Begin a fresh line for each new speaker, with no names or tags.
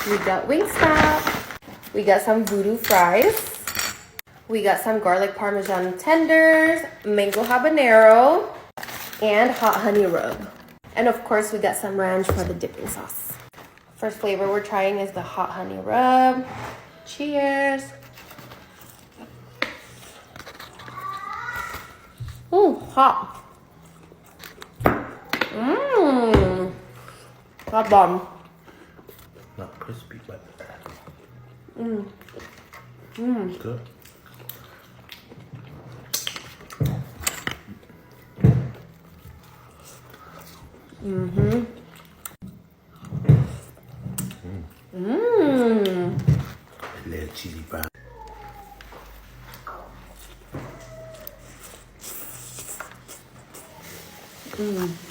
We got Wingstop. We got some voodoo fries. We got some garlic parmesan tenders, mango habanero, and hot honey rub. And of course, we got some ranch for the dipping sauce. First flavor we're trying is the hot honey rub. Cheers. Ooh, hot. Mmm. Hot bomb.
Not crispy, but
Mmm. Mmm.
good.
Mm-hmm. Mmm.
A little chili pan.
Mmm.